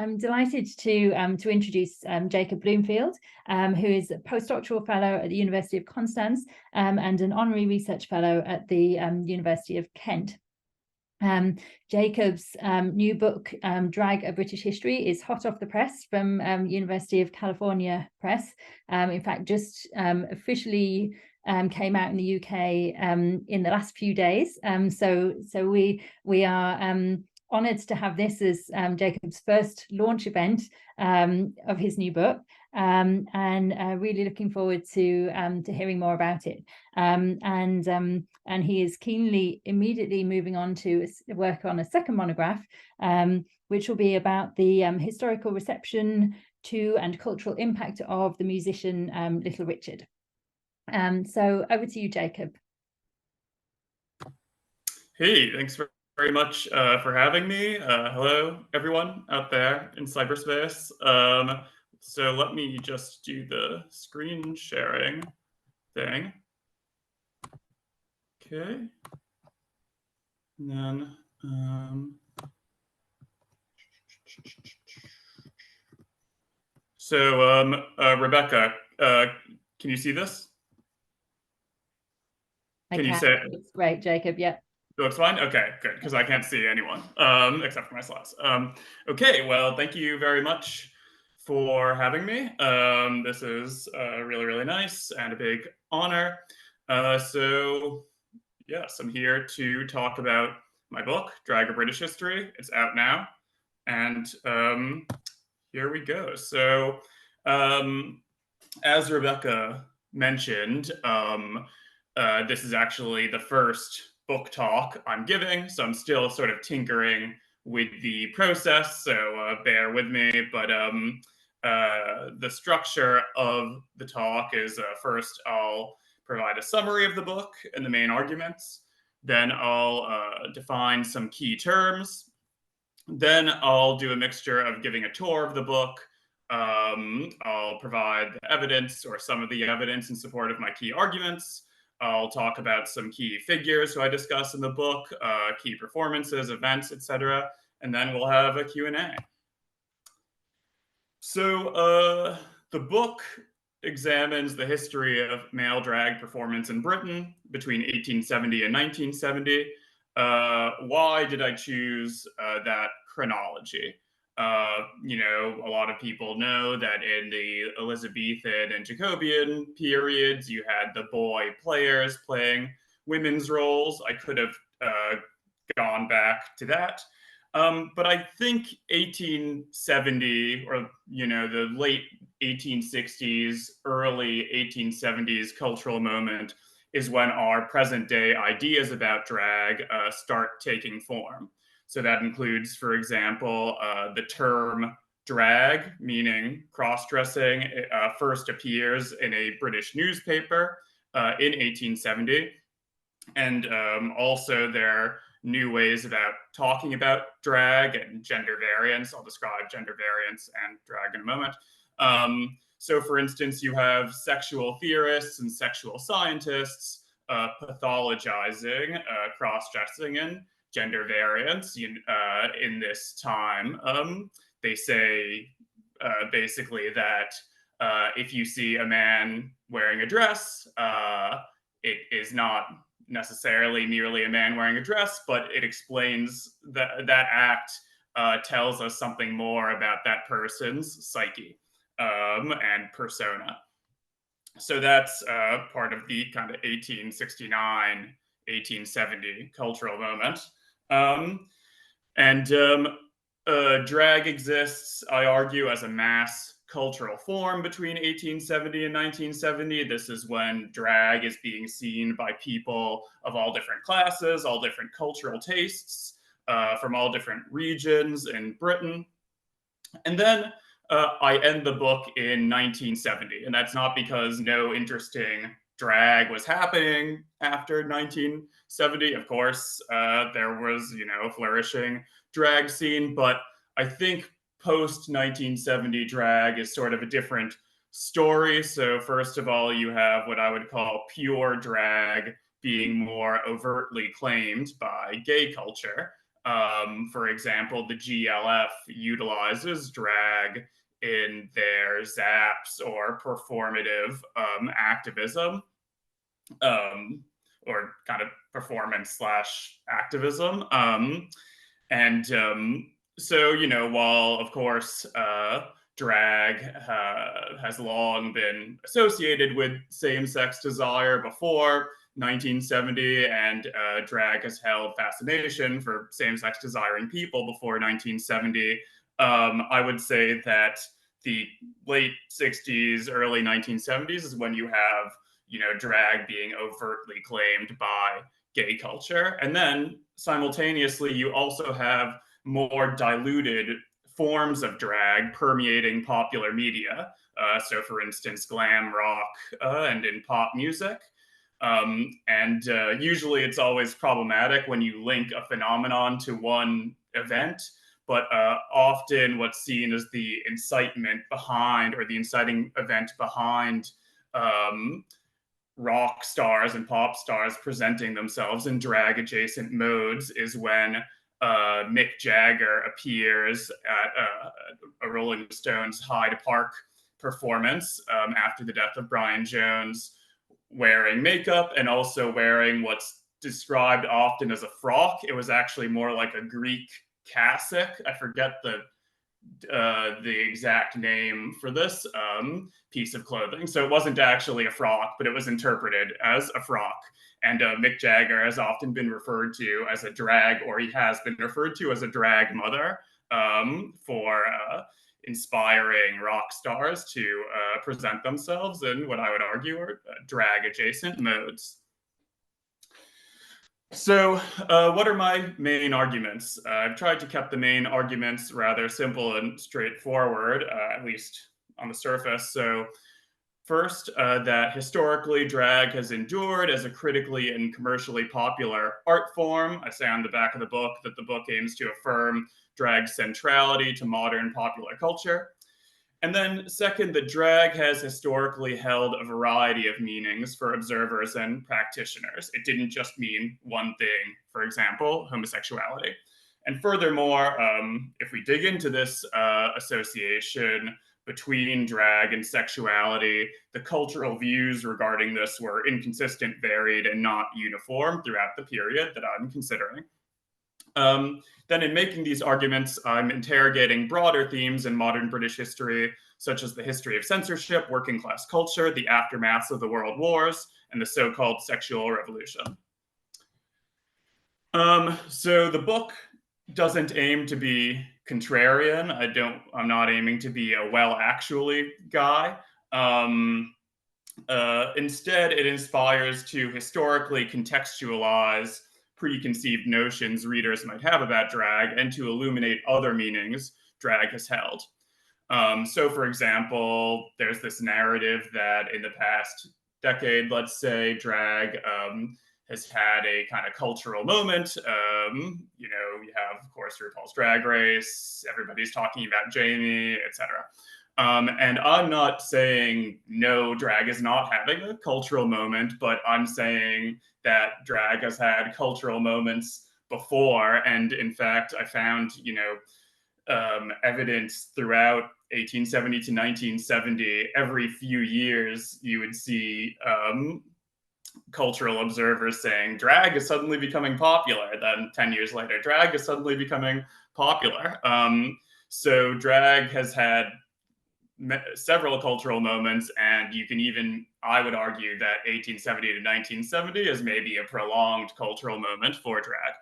I'm delighted to introduce Jacob Bloomfield, who is a postdoctoral fellow at the University of Constance and an honorary research fellow at the University of Kent. Jacob's new book, Drag: A British History, is hot off the press from University of California Press. In fact, just officially came out in the UK in the last few days. So we are honoured to have this as Jacob's first launch event of his new book, and really looking forward to hearing more about it. And he is keenly immediately moving on to work on a second monograph, which will be about the historical reception to and cultural impact of the musician Little Richard. So over to you, Jacob. Hey, thanks very much for having me. Hello, everyone out there in cyberspace. So let me just do the screen sharing thing. Okay. And then, Rebecca, can you see this? Can you say it? It's great, Jacob. Yeah. It looks fine? Okay, good, because I can't see anyone except for my slides. Okay, well, thank you very much for having me. This is really, really nice and a big honor. So, yes, I'm here to talk about my book, Drag: A British History. It's out now. And here we go. So, as Rebecca mentioned, this is actually the first book talk I'm giving, so I'm still sort of tinkering with the process, so bear with me. But the structure of the talk is first I'll provide a summary of the book and the main arguments. Then I'll define some key terms. Then I'll do a mixture of giving a tour of the book. I'll provide the evidence or some of the evidence in support of my key arguments. I'll talk about some key figures who I discuss in the book, key performances, events, etc. And then we'll have a Q&A. So the book examines the history of male drag performance in Britain between 1870 and 1970. Why did I choose that chronology? A lot of people know that in the Elizabethan and Jacobean periods, you had the boy players playing women's roles. I could have gone back to that. But I think 1870 or, the late 1860s, early 1870s cultural moment is when our present day ideas about drag start taking form. So that includes, for example, the term drag, meaning cross-dressing, first appears in a British newspaper in 1870. And also there are new ways about talking about drag and gender variance. I'll describe gender variance and drag in a moment. So for instance, you have sexual theorists and sexual scientists pathologizing cross-dressing and gender variance in this time. They say basically that if you see a man wearing a dress, it is not necessarily merely a man wearing a dress, but it explains that act tells us something more about that person's psyche and persona. So that's part of the kind of 1869, 1870 cultural moment. Drag exists, I argue, as a mass cultural form between 1870 and 1970. This is when drag is being seen by people of all different classes, all different cultural tastes, from all different regions in Britain. And then I end the book in 1970, and that's not because no interesting drag was happening after 1970. Of course, there was, a flourishing drag scene, but I think post-1970 drag is sort of a different story. So first of all, you have what I would call pure drag being more overtly claimed by gay culture. For example, the GLF utilizes drag in their zaps or performative activism, or kind of performance slash activism. And so, while of course drag has long been associated with same sex desire before 1970, and drag has held fascination for same sex desiring people before 1970. I would say that the late 60s, early 1970s is when you have, drag being overtly claimed by gay culture. And then simultaneously, you also have more diluted forms of drag permeating popular media. So, for instance, glam rock and in pop music. And usually it's always problematic when you link a phenomenon to one event, but often what's seen as the incitement behind, or the inciting event behind, rock stars and pop stars presenting themselves in drag adjacent modes is when Mick Jagger appears at a Rolling Stones Hyde Park performance after the death of Brian Jones, wearing makeup and also wearing what's described often as a frock. It was actually more like a Greek cassock. I forget the exact name for this piece of clothing. So it wasn't actually a frock, but it was interpreted as a frock. And Mick Jagger has often been referred to as a drag, or he has been referred to as a drag mother, for inspiring rock stars to present themselves in what I would argue are drag adjacent modes. So, what are my main arguments? I've tried to keep the main arguments rather simple and straightforward, at least on the surface. So, first, that historically drag has endured as a critically and commercially popular art form. I say on the back of the book that the book aims to affirm drag's centrality to modern popular culture. And then, second, that drag has historically held a variety of meanings for observers and practitioners. It didn't just mean one thing, for example, homosexuality. And furthermore, if we dig into this association between drag and sexuality, the cultural views regarding this were inconsistent, varied, and not uniform throughout the period that I'm considering. Then in making these arguments, I'm interrogating broader themes in modern British history, such as the history of censorship, working class culture, the aftermaths of the world wars, and the so-called sexual revolution. So the book doesn't aim to be contrarian. I'm not aiming to be a well actually guy. Instead, it inspires to historically contextualize preconceived notions readers might have about drag and to illuminate other meanings drag has held. So, for example, there's this narrative that in the past decade, let's say, drag has had a kind of cultural moment. You have, of course, RuPaul's Drag Race. Everybody's talking about Jamie, etc. And I'm not saying no, drag is not having a cultural moment, but I'm saying that drag has had cultural moments before. And in fact, I found, evidence throughout 1870 to 1970, every few years, you would see cultural observers saying drag is suddenly becoming popular. Then 10 years later, drag is suddenly becoming popular. So drag has had several cultural moments, and you can even, I would argue that 1870 to 1970 is maybe a prolonged cultural moment for drag.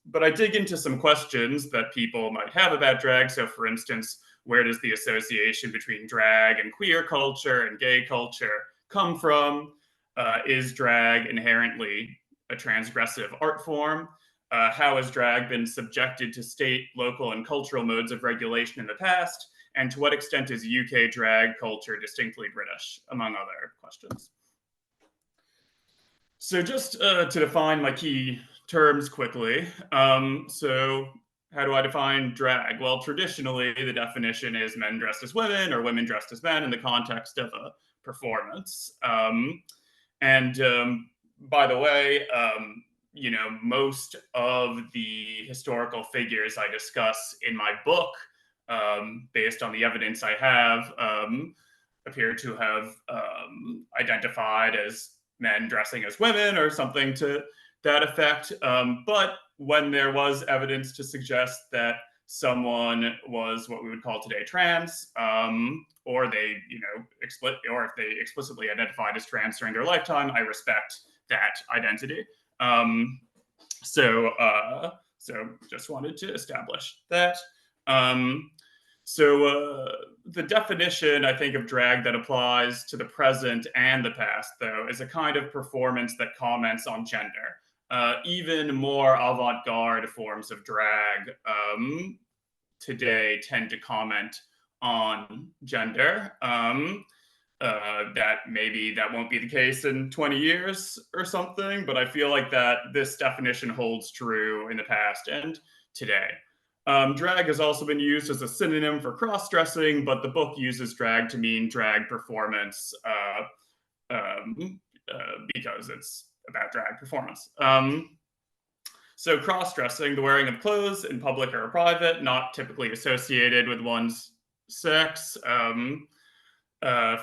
But I dig into some questions that people might have about drag. So, for instance, where does the association between drag and queer culture and gay culture come from? Is drag inherently a transgressive art form? How has drag been subjected to state, local, and cultural modes of regulation in the past? And to what extent is UK drag culture distinctly British, among other questions? So just to define my key terms quickly. So how do I define drag? Well, traditionally, the definition is men dressed as women or women dressed as men in the context of a performance. And by the way, most of the historical figures I discuss in my book, based on the evidence I have, appear to have identified as men dressing as women or something to that effect. But when there was evidence to suggest that someone was what we would call today trans, or they, or if they explicitly identified as trans during their lifetime, I respect that identity. So just wanted to establish that. The definition, I think, of drag that applies to the present and the past, though, is a kind of performance that comments on gender. Even more avant-garde forms of drag today tend to comment on gender. That maybe that won't be the case in 20 years or something, but I feel like that this definition holds true in the past and today. Drag has also been used as a synonym for cross-dressing, but the book uses drag to mean drag performance because it's about drag performance. So cross-dressing, the wearing of clothes in public or private, not typically associated with one's sex.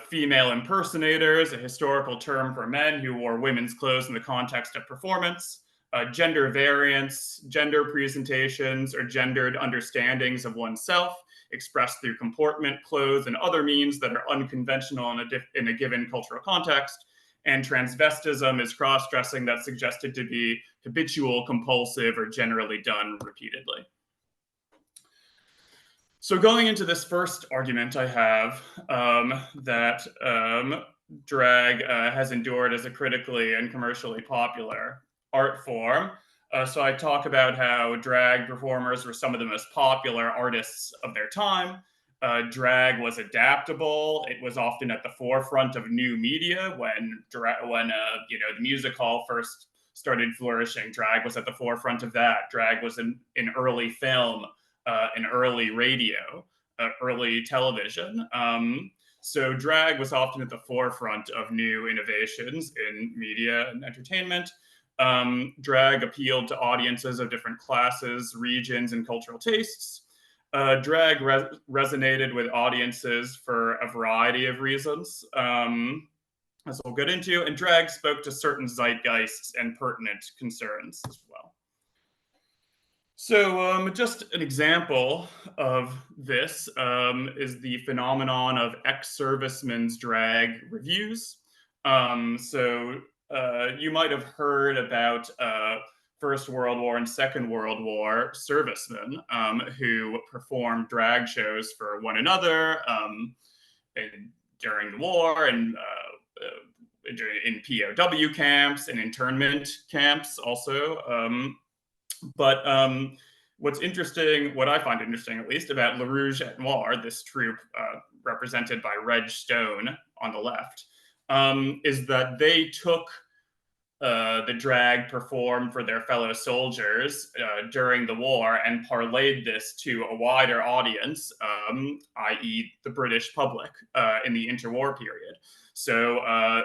Female impersonators, a historical term for men who wore women's clothes in the context of performance. Gender variance, gender presentations, or gendered understandings of oneself expressed through comportment, clothes, and other means that are unconventional in a given cultural context. And transvestism is cross-dressing that's suggested to be habitual, compulsive, or generally done repeatedly. So going into this first argument I have, that drag has endured as a critically and commercially popular art form. So I talk about how drag performers were some of the most popular artists of their time. Drag was adaptable. It was often at the forefront of new media when the music hall first started flourishing. Drag was at the forefront of that. Drag was in early film, in early radio, early television. So drag was often at the forefront of new innovations in media and entertainment. Drag appealed to audiences of different classes, regions, and cultural tastes. Drag resonated with audiences for a variety of reasons, as we'll get into, and drag spoke to certain zeitgeists and pertinent concerns as well. So just an example of this is the phenomenon of ex-servicemen's drag reviews. You might have heard about First World War and Second World War servicemen who performed drag shows for one another during the war and in POW camps and internment camps also. But what's interesting, what I find interesting at least, about Le Rouge et Noir, this troupe represented by Reg Stone on the left, is that they took the drag performed for their fellow soldiers during the war and parlayed this to a wider audience, i.e. the British public in the interwar period. So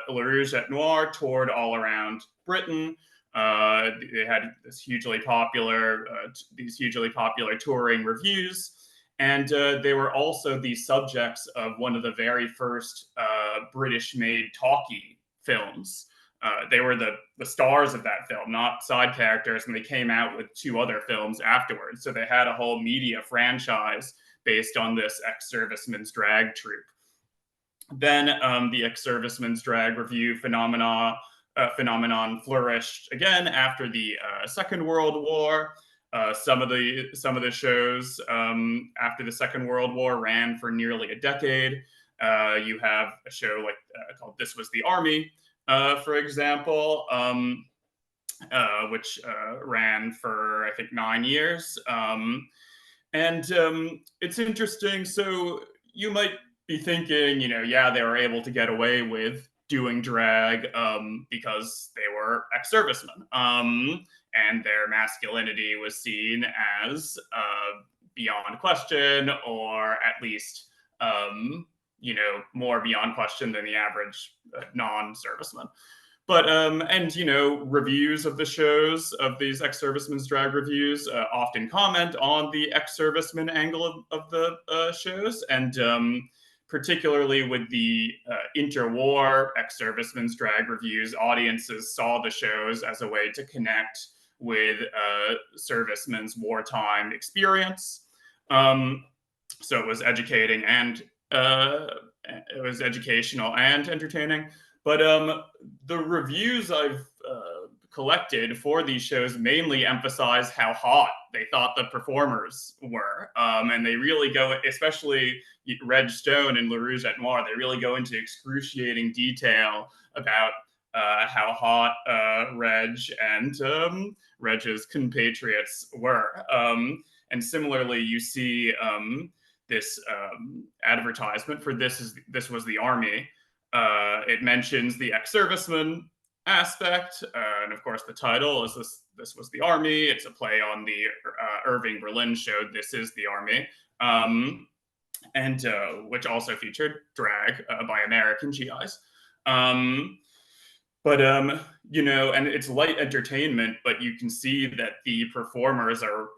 Le Rouge et Noir toured all around Britain. They had these hugely popular touring reviews, and they were also the subjects of one of the very first British-made talkie films. They were the stars of that film, not side characters, and they came out with 2 other films afterwards. So they had a whole media franchise based on this ex-servicemen's drag troupe. Then the ex-servicemen's drag review phenomenon flourished again after the Second World War. Some of the shows after the Second World War ran for nearly a decade. You have a show like called This Was the Army, for example, which ran for, I think, 9 years. It's interesting. So you might be thinking, yeah, they were able to get away with doing drag because they were ex-servicemen, and their masculinity was seen as beyond question, or at least more beyond question than the average non-serviceman. But and reviews of the shows, of these ex-servicemen's drag reviews, often comment on the ex-serviceman angle of the shows, and particularly with the interwar ex-servicemen's drag reviews, audiences saw the shows as a way to connect with servicemen's wartime experience. So it was educating and it was educational and entertaining. But the reviews I've collected for these shows mainly emphasize how hot they thought the performers were. And they really go, especially Reg Stone and Le Rouge et Noir, they really go into excruciating detail about how hot Reg and Reg's compatriots were. And similarly, you see this advertisement for This Was the Army. It mentions the ex-serviceman aspect, and of course the title is This Was the Army. It's a play on the Irving Berlin show This Is the Army, and which also featured drag by American GIs. But and it's light entertainment, but you can see that the performers are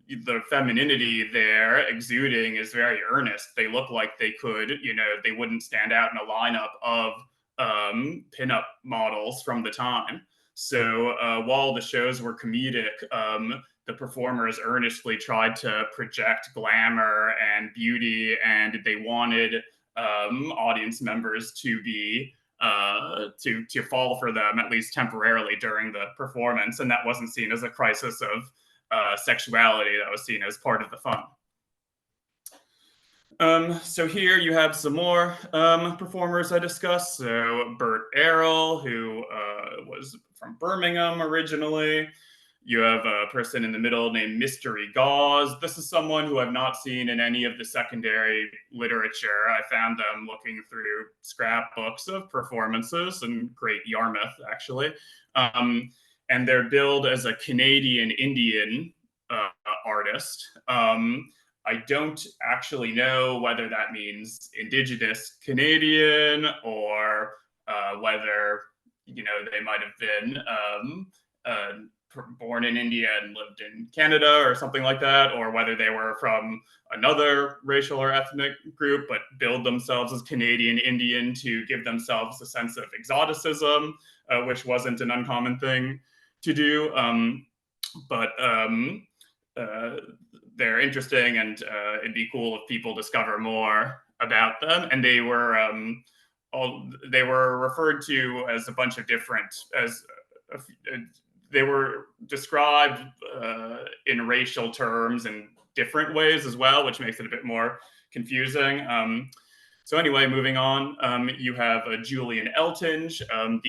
the femininity they're exuding is very earnest. They look like they could, they wouldn't stand out in a lineup of pinup models from the time. So while the shows were comedic, the performers earnestly tried to project glamour and beauty, and they wanted audience members to be to fall for them, at least temporarily, during the performance, and that wasn't seen as a crisis of sexuality. That was seen as part of the fun. So here you have some more performers I discussed. So Bert Errol, who was from Birmingham originally. You have a person in the middle named Mystery Gauze. This is someone who I've not seen in any of the secondary literature. I found them looking through scrapbooks of performances and Great Yarmouth, actually. And they're billed as a Canadian Indian artist. I don't actually know whether that means Indigenous Canadian or whether they might have been born in India and lived in Canada or something like that, or whether they were from another racial or ethnic group but billed themselves as Canadian Indian to give themselves a sense of exoticism, which wasn't an uncommon thing to do. But they're interesting, and it'd be cool if people discover more about them. And they were referred to as a bunch of different, they were described in racial terms in different ways as well, which makes it a bit more confusing. So anyway, moving on, you have Julian Eltinge,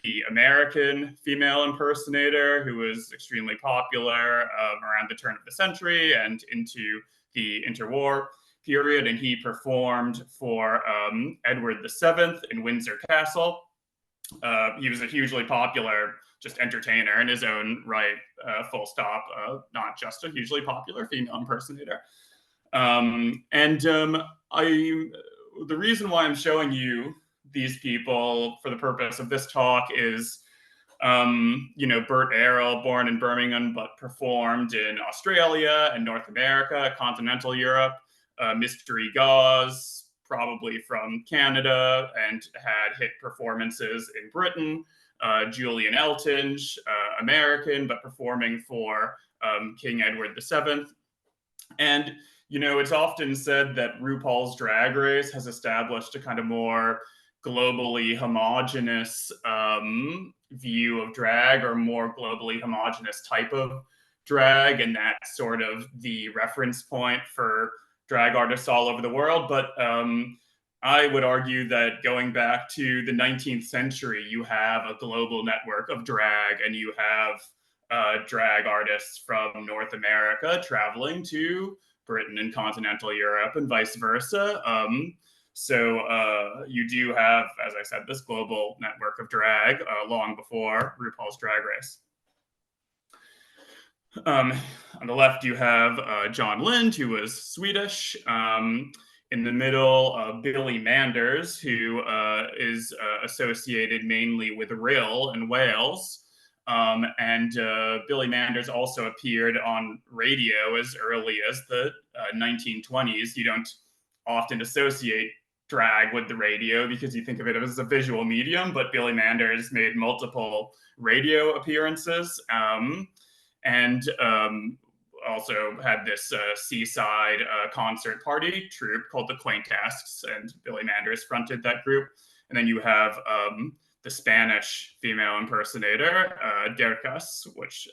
the American female impersonator who was extremely popular around the turn of the century and into the interwar period. And he performed for Edward VII in Windsor Castle. He was a hugely popular just entertainer in his own right, full stop, not just a hugely popular female impersonator. The reason why I'm showing you these people for the purpose of this talk is, Bert Errol, born in Birmingham, but performed in Australia and North America, continental Europe. Mystery Gauze, probably from Canada, and had hit performances in Britain. Julian Eltinge, American, but performing for King Edward VII. And it's often said that RuPaul's Drag Race has established a kind of more globally homogenous view of drag, or more globally homogenous type of drag, and that's sort of the reference point for drag artists all over the world. But I would argue that going back to the 19th century, you have a global network of drag, and you have drag artists from North America traveling to Britain and continental Europe and vice versa. So you do have, as I said, this global network of drag long before RuPaul's Drag Race. On the left, you have John Lind, who was Swedish. In the middle, Billy Manders, who is associated mainly with Rill in Wales. And Billy Manders also appeared on radio as early as the 1920s. You don't often associate drag with the radio because you think of it as a visual medium, but Billy Manders made multiple radio appearances. And also had this seaside concert party troupe called the Quaintasks, and Billy Manders fronted that group. And then you have the Spanish female impersonator, Derkas, which,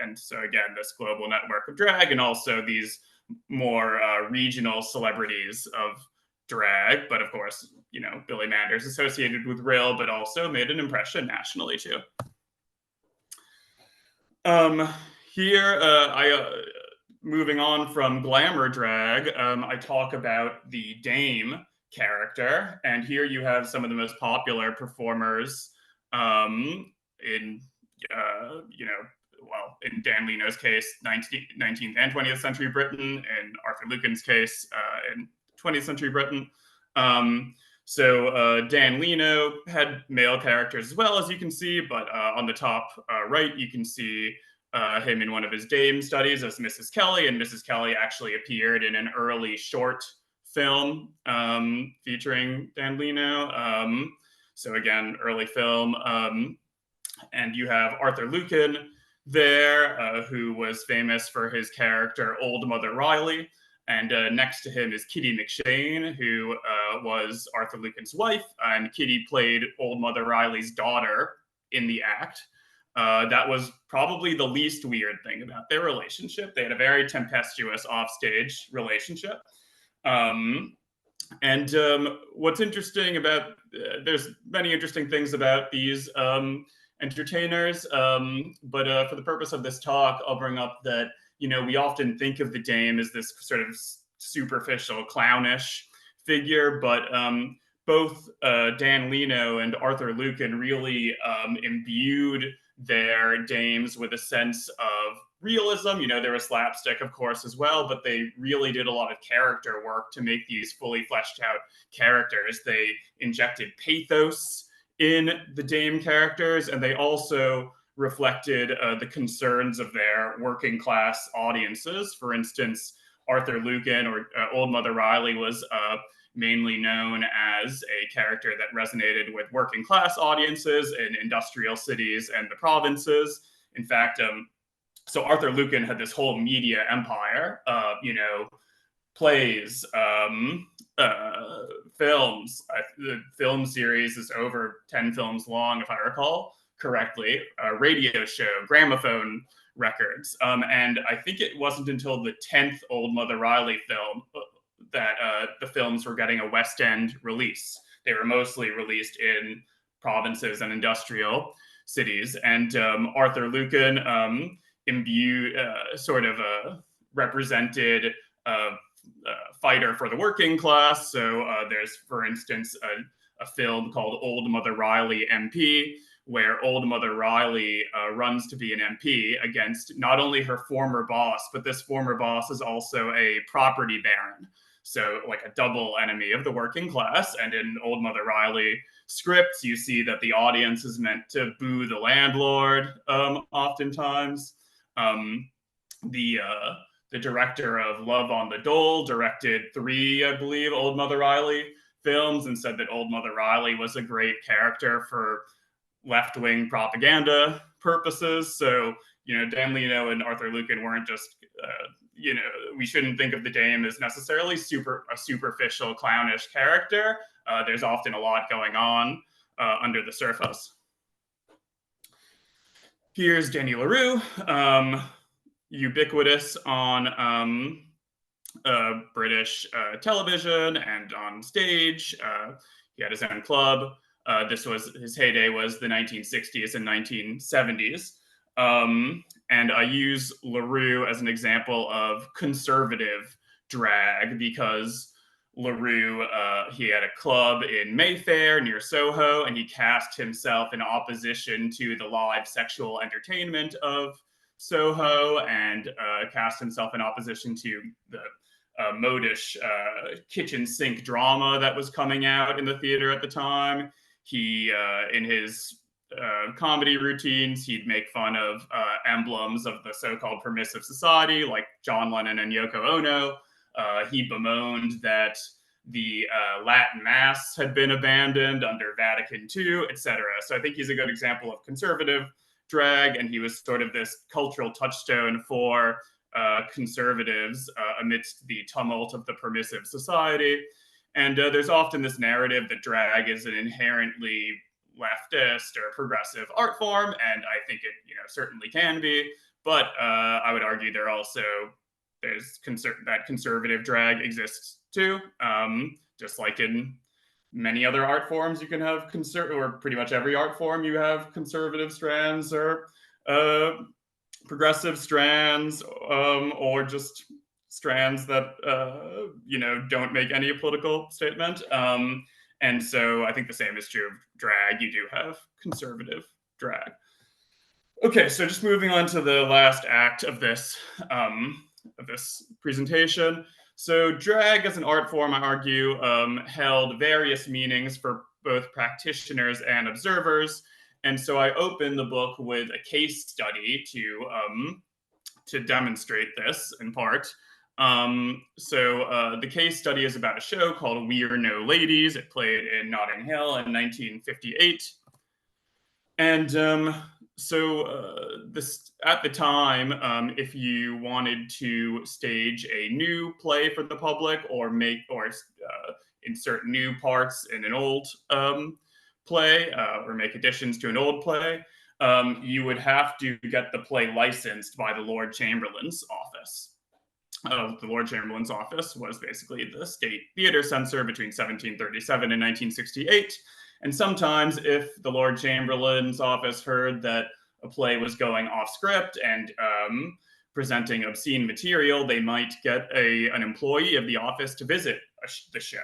and so again, this global network of drag, and also these more regional celebrities of drag. But of course, you know, Billy Manders associated with Rill, but also made an impression nationally too. Here, moving on from glamour drag, I talk about the dame character, and here you have some of the most popular performers in, you know, well, in Dan Leno's case, 19th and 20th century Britain, in Arthur Lucan's case, in 20th century Britain. So Dan Leno had male characters as well, as you can see, but on the top right, you can see him in one of his dame studies as Mrs. Kelly, and Mrs. Kelly actually appeared in an early short film featuring Dan Leno. So again, early film. And you have Arthur Lucan there, who was famous for his character Old Mother Riley. And next to him is Kitty McShane, who was Arthur Lucan's wife, and Kitty played Old Mother Riley's daughter in the act. That was probably the least weird thing about their relationship. They had a very tempestuous offstage relationship. And what's interesting about, there's many interesting things about these entertainers, but for the purpose of this talk, I'll bring up that, you know, we often think of the dame as this sort of superficial, clownish figure, but both Dan Leno and Arthur Lucan really imbued their dames with a sense of realism. You know, there was slapstick, of course, as well, but they really did a lot of character work to make these fully fleshed out characters. They injected pathos in the dame characters, and they also reflected the concerns of their working class audiences. For instance, Arthur Lucan, or Old Mother Riley, was mainly known as a character that resonated with working class audiences in industrial cities and the provinces. In fact, so Arthur Lucan had this whole media empire, you know, plays, films. The film series is over 10 films long, if I recall correctly, a radio show, gramophone records. And I think it wasn't until the 10th Old Mother Riley film that the films were getting a West End release. They were mostly released in provinces and industrial cities. And Arthur Lucan imbued, sort of represented a fighter for the working class. So there's, for instance, a film called Old Mother Riley MP, where Old Mother Riley runs to be an MP against not only her former boss, but this former boss is also a property baron. So like a double enemy of the working class. And in Old Mother Riley scripts, you see that the audience is meant to boo the landlord oftentimes. The director of Love on the Dole directed 3, I believe, Old Mother Riley films, and said that Old Mother Riley was a great character for left-wing propaganda purposes. So, you know, Dan Leno and Arthur Lucan weren't just, you know, we shouldn't think of the dame as necessarily a superficial, clownish character. There's often a lot going on under the surface. Here's Danny LaRue, ubiquitous on British television and on stage. He had his own club. His heyday was the 1960s and 1970s. And I use LaRue as an example of conservative drag because LaRue, he had a club in Mayfair near Soho, and he cast himself in opposition to the live sexual entertainment of Soho, and cast himself in opposition to the modish kitchen sink drama that was coming out in the theater at the time. He, in his comedy routines, he'd make fun of emblems of the so-called permissive society, like John Lennon and Yoko Ono. He bemoaned that the Latin Mass had been abandoned under Vatican II, etc. So I think he's a good example of conservative drag, and he was sort of this cultural touchstone for conservatives amidst the tumult of the permissive society. And there's often this narrative that drag is an inherently leftist or progressive art form, and I think it, certainly can be. But I would argue there's that conservative drag exists too. Just like in many other art forms, you can have or pretty much every art form, you have conservative strands or progressive strands, or just strands that don't make any political statement. And so I think the same is true of drag. You do have conservative drag. Okay, so just moving on to the last act of this presentation. So drag as an art form, I argue, held various meanings for both practitioners and observers. And so I open the book with a case study to demonstrate this in part. So the case study is about a show called We're No Ladies. It played in Notting Hill in 1958. And this at the time, if you wanted to stage a new play for the public or insert new parts in an old play or make additions to an old play, you would have to get the play licensed by the Lord Chamberlain's office. The Lord Chamberlain's office was basically the state theater censor between 1737 and 1968. And sometimes if the Lord Chamberlain's office heard that a play was going off script and presenting obscene material, they might get an employee of the office to visit the show.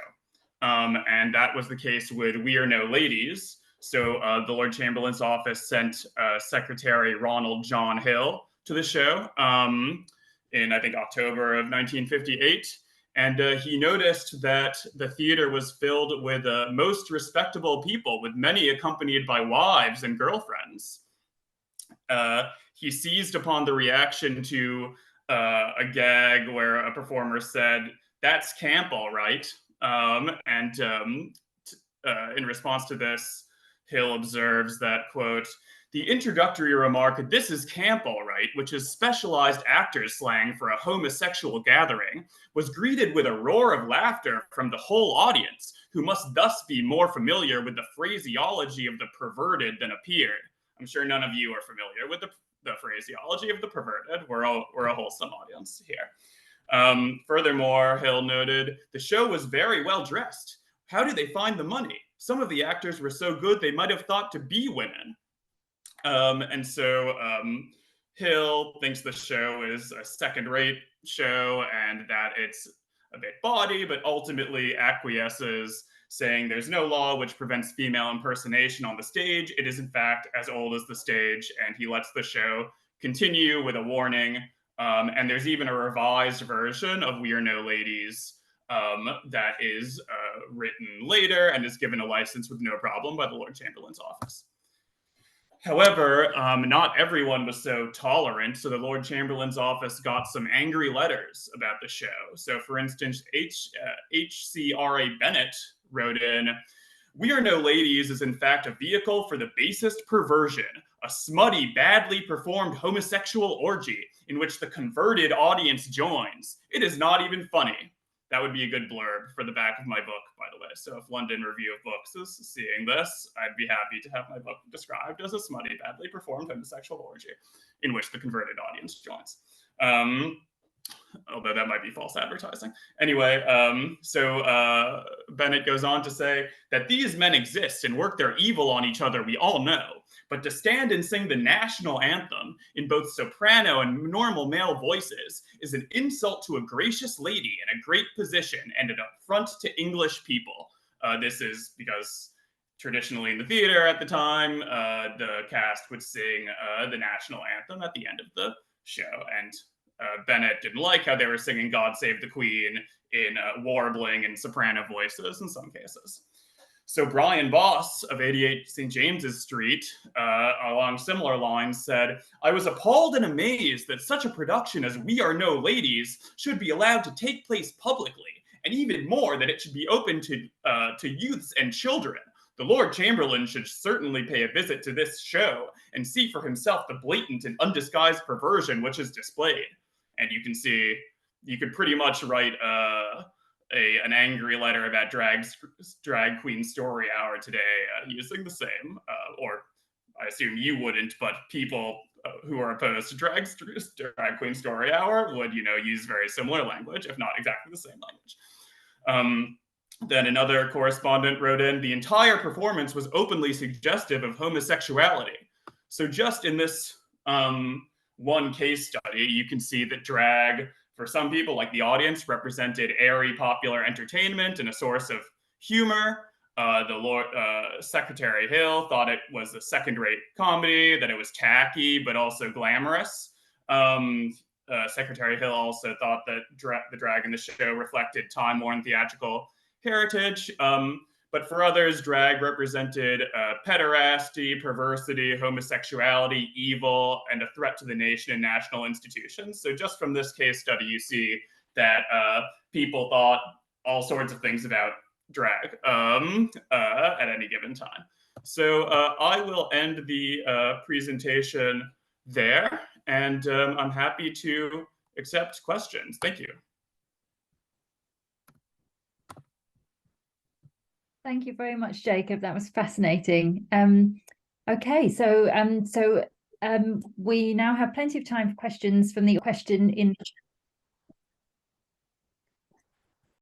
And that was the case with We're No Ladies. So the Lord Chamberlain's office sent Secretary Ronald John Hill to the show in, I think, October of 1958. And he noticed that the theater was filled with most respectable people, with many accompanied by wives and girlfriends. He seized upon the reaction to a gag where a performer said, "That's camp, all right." In response to this, Hill observes that, quote, "The introductory remark, 'This is camp, all right,' which is specialized actors' slang for a homosexual gathering, was greeted with a roar of laughter from the whole audience, who must thus be more familiar with the phraseology of the perverted than appeared." I'm sure none of you are familiar with the phraseology of the perverted. We're a wholesome audience here. Furthermore, Hill noted, "The show was very well dressed. How did they find the money? Some of the actors were so good they might have thought to be women." And so Hill thinks the show is a second-rate show and that it's a bit bawdy, but ultimately acquiesces, saying there's no law which prevents female impersonation on the stage. It is, in fact, as old as the stage, and he lets the show continue with a warning. And there's even a revised version of We're No Ladies that is written later and is given a license with no problem by the Lord Chamberlain's office. However, not everyone was so tolerant, so the Lord Chamberlain's office got some angry letters about the show. So, for instance, H.C.R.A. Bennett wrote in, "We're No Ladies is in fact a vehicle for the basest perversion, a smutty, badly performed homosexual orgy in which the converted audience joins. It is not even funny." That would be a good blurb for the back of my book, by the way. So if London Review of Books is seeing this, I'd be happy to have my book described as a smutty, badly performed homosexual orgy in which the converted audience joins. Although that might be false advertising. Anyway, so Bennett goes on to say that these men exist and work their evil on each other, we all know. But to stand and sing the national anthem in both soprano and normal male voices is an insult to a gracious lady in a great position and an affront to English people. This is because traditionally in the theater at the time, the cast would sing the national anthem at the end of the show. And Bennett didn't like how they were singing God Save the Queen in warbling and soprano voices in some cases. So Brian Voss of 88 St. James's Street, along similar lines, said, "I was appalled and amazed that such a production as We Are No Ladies should be allowed to take place publicly, and even more that it should be open to youths and children. The Lord Chamberlain should certainly pay a visit to this show and see for himself the blatant and undisguised perversion which is displayed." And you can see, you could pretty much write an angry letter about drag queen story hour today using the same, or I assume you wouldn't, but people who are opposed to drag queen story hour would, use very similar language, if not exactly the same language. Then another correspondent wrote in, "The entire performance was openly suggestive of homosexuality." So just in this one case study, you can see that drag, for some people, like the audience, represented airy popular entertainment and a source of humor. Secretary Hill thought it was a second-rate comedy, that it was tacky but also glamorous. Secretary Hill also thought that the drag in the show reflected time-worn theatrical heritage. But for others, drag represented pederasty, perversity, homosexuality, evil, and a threat to the nation and national institutions. So just from this case study, you see that people thought all sorts of things about drag at any given time. So I will end the presentation there, and I'm happy to accept questions. Thank you. Thank you very much, Jacob. That was fascinating. Okay, so we now have plenty of time for questions from the question in the